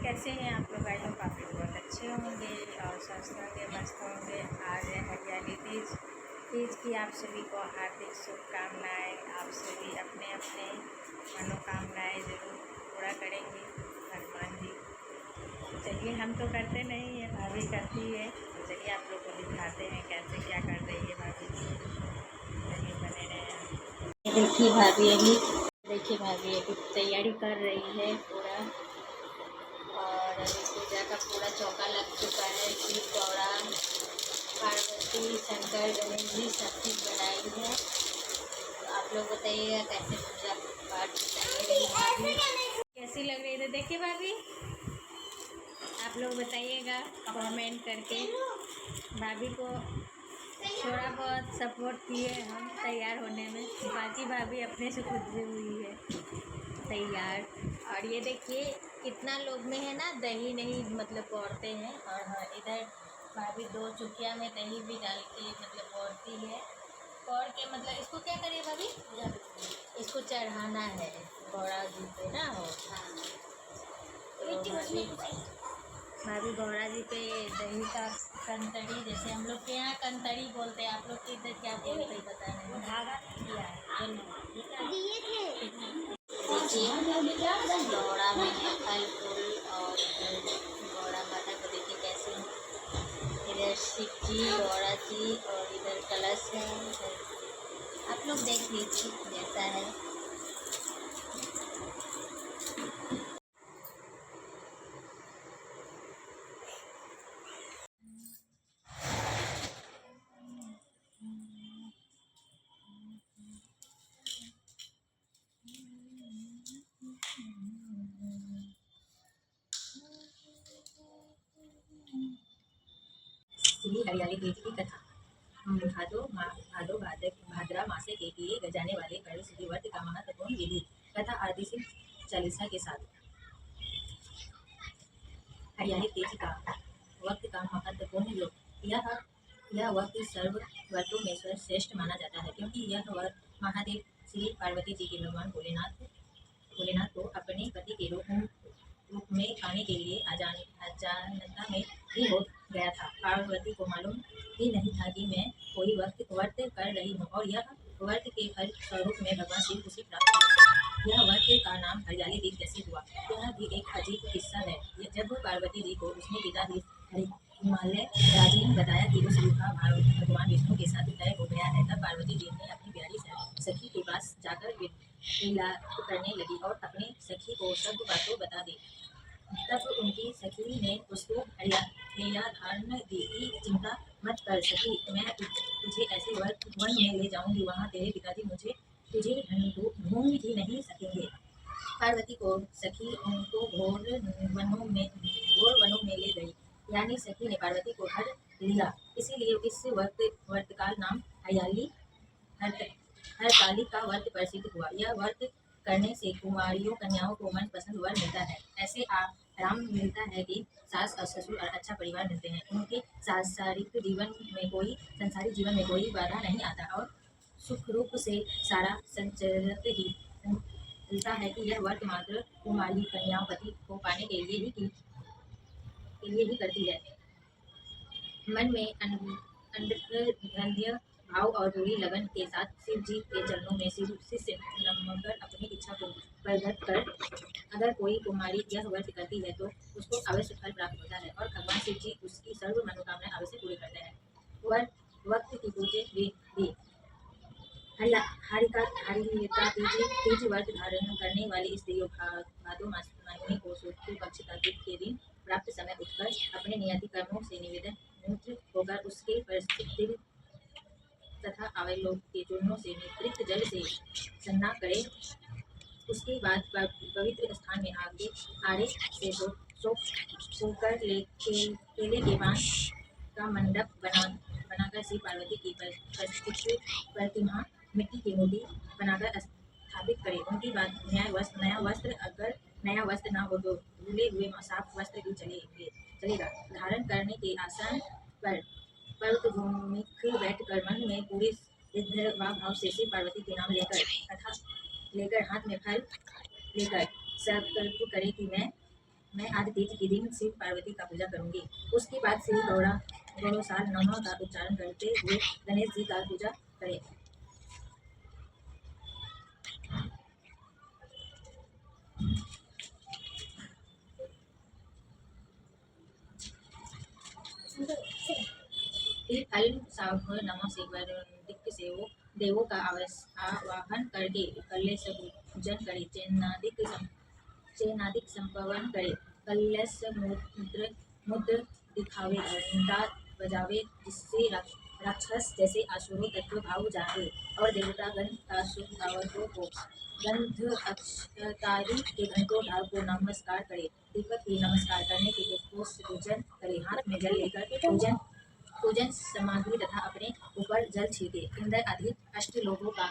कैसे हैं आप लोग? आई होप आप लोग बहुत अच्छे होंगे और स्वस्थ होंगे, मस्त होंगे। आज है हरियाली तीज। तीज की आप सभी को हार्दिक शुभकामनाएँ। आप सभी अपने अपने मनोकामनाएँ ज़रूर पूरा करेंगे, हनुमान जी। चलिए, हम तो करते नहीं है, भाभी करती है। तो चलिए आप लोग को दिखाते हैं कैसे क्या कर रही है भाभी। चलिए बने रहें। देखिए भाभी अभी तैयारी कर रही है पूरा। और अभी पूजा का पूरा चौका लग चुका है। शिव, गौरा, पार्वती, शंकर, गणेश जी सब चीज़ बनाई है। तो आप लोग बताइएगा कैसे पूजा पाठ बताइए भाभी, कैसी लग रही है। तो देखिए भाभी, आप लोग बताइएगा कमेंट करके। भाभी को थोड़ा बहुत सपोर्ट किए हम तैयार होने में, बाकी भाभी अपने से खुद से हुई है तैयार। और ये देखिए कितना लोग में है ना, दही नहीं मतलब पौरते हैं। और हाँ, इधर भाभी 2 चुकिया में दही भी डाल के मतलब पौरती है। पौर के मतलब इसको क्या करिए भाभी, इसको चढ़ाना है गौरा जी पे ना हो। तो भाभी गौरा जी पे दही का कंतरी, जैसे हम लोग के यहाँ कंतरी बोलते हैं, आप लोग के इधर क्या बोलते हैं पता नहीं। धागा दिया है दिए थे। देखिए गौड़ा में है फल फूल। और इधर गौड़ा माता को देखिए कैसे, इधर शिव जी, गौड़ा जी और इधर कलश है। आप लोग देख लीजिए जैसा है। श्री हरियाली तीज की कथा। भाद्रा मासे के किए जाने वाले पर्व श्री व्रत का महत्वपूर्ण विधि। कथा आरती से चालीसा के साथ। हरियाली तीज का वक्त का महत्वपूर्ण योग। यह वक्त सर्व व्रतों में श्रेष्ठ माना जाता है, क्योंकि यह वक्त महादेव श्री पार्वती जी के भगवान भोलेनाथ को अपने पति के रूप में पाने के लिए अजानता में ही हो गया था। पार्वती को मालूम ही नहीं था कि मैं कोई व्रत कर रही हूँ, और यह व्रत के फल स्वरूप में भगवान शिव खुशी प्राप्त हुए थे। यह व्रत का नाम हरियाली तीज कैसे हुआ, यह भी एक अजीब किस्सा है। जब पार्वती जी को उसने पिता हिमालय राजी ने बताया कि उस रूप का भगवान विष्णु के साथ तय हो गया है, तब पार्वती जी ने अपनी प्यारी सखी के पास जाकर विलाप करने लगी और अपने सखी को सब बातों बता दी। तब उनकी सखी ने उसको धारण दी कि चिंता मत कर सखी, मैं तुझे ऐसे वन में ले जाऊंगी, वहाँ तेरे पिताजी तुझे ढूंढ ही नहीं सकेंगे। पार्वती को सखी उनको घोर वनों में ले गई, यानी सखी ने पार्वती को हर लिया। इसीलिए इस व्रत का नाम हरताली का व्रत प्रसिद्ध हुआ। यह व्रत करने से कुमारियों कन्याओं को मनपसंद वर मिलता है। ऐसे आराम मिलता है कि सास और ससुर और अच्छा परिवार मिलते हैं। उनके सांसारिक जीवन में कोई बाधा नहीं आता और सुख रूप से सारा चलता है कि यह व्रत मात्र कुमारी कन्याओं पति को पाने के लिए ही करती है। मन में अंधेर भाव और पूरी लगन के साथ शिव जी के चरणों में शिष्य नमकर अपनी इच्छा को प्रकट कर अगर कोई कुमारी यह व्रत करती है तो उसको अवश्य फल प्राप्त होता है, और भगवान शिव जी उसकी सर्व मनोकामनाएं अवश्य पूरी करते हैं। वक्त की पूजे विधि। हरिता तीज व्रत धारण करने वाली स्त्रियों भादो महीने को शुक्ल पक्ष का के दिन प्राप्त समय उठकर अपने नियति कर्मों से निवृत्त होकर उसके परिस्थिति तथा अवलोक के चूर्णों से निवृत्त जल से स्नान करे। उसके बाद पवित्र स्थान में आड़े से सोकर केले के पान का मंडप बनाकर श्री पार्वती की प्रतिमा मिट्टी की मूर्ति बनाकर स्थापित करे। उनकी बाद नया वस्त्र न हो तो धुले हुए साफ वस्त्र भी चलेगा। धारण करने के आसन पर पर्वत बैठकर मन में पूरे भाव से श्री पार्वती के नाम लेकर हाथ में फल लेकर संकल्प करे कि मैं मैं आज तीज के दिन शिव पार्वती का पूजा करूंगी। उसके बाद श्री गौरव नमः का उच्चारण करते हुए गणेश जी का पूजा करें। फिर फल साव नमः से वैदिक देवों का आवाहन करके कलश पूजन करे। चेनादिक संपवन करे। कलश मुद्र मुद्र दिखावे, घंटा बजावे, जिससे राक्षस जैसे असुरों तत्व भाव जागे और देवतागण का शुभ भाव हो। गंध अक्षतारी के घंटों ढाल को नमस्कार करे। दीपक की नमस्कार करने के पुष्पों से पूजन करे। हाथ में जल लेकर पूजन सामग्री तथा अपने ऊपर जल छिड़के। इंद्र आदि लोगों का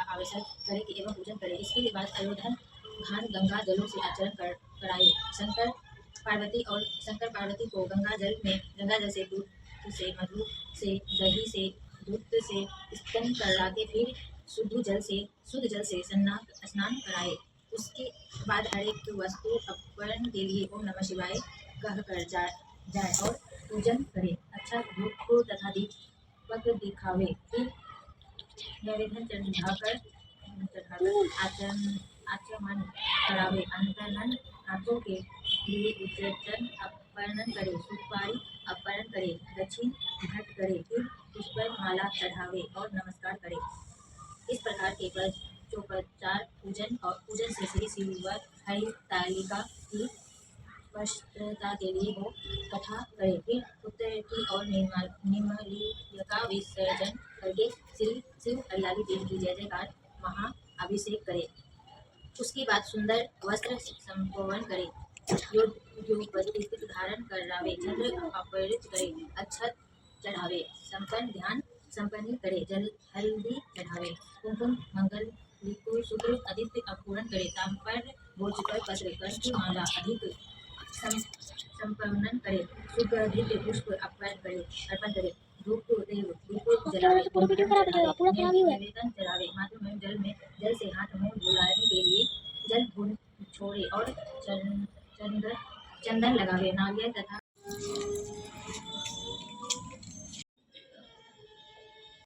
आवेशन करे एवं पूजन करे। इसके बाद आयोधन घान गंगा जलों से आचरण कराए। शंकर पार्वती को गंगा जल से दूध से मधु से दही से दूध से स्तन कराके फिर शुद्ध जल से स्नान कराए। उसके बाद हर एक वस्तु अर्पण के लिए ओम नमः शिवाय कहकर जाए और पूजन करे। अच्छा धूप तथा दीपक दिखावे। फिर नैवेद्य चढ़ाकर आचमन करावे। अंतरन हाथों के लिए उच्चतन अर्पण करे। सुपारी अर्पण करे। दक्षिण घट करे। फिर पुष्प माला चढ़ावे और नमस्कार करे। इस प्रकार के परोपचार पूजन से श्री शिवर हरितालिका की स्पष्टता के लिए वो कथा करे। फिर उत्तर की और निर्मली का विसर्जन करके श्री शिव हरियाली देव की जय जयकार महाअभिषेक करे। उसके बाद सुंदर वस्त्र संपवन करे। योगपतित धारण करावे। चंद्र अपरित करे। अक्षत चढ़ावे। ध्यान संपन्न करे। जल हल्दी चढ़ावे। कुमकुम मंगल सूत्र अधिक अपूर्ण करे। ताम्र भोज पर पत्र कंठ माला अधिक संपन्न करे। सुगंधित पुष्प अर्पण करे। धूप दीप जलावे। निवेदन चढ़ावे। मात्र में जल से हाथ मुंह धुलाने के लिए जल बूंद छोड़े और चंदन लगावे। नारियल तथा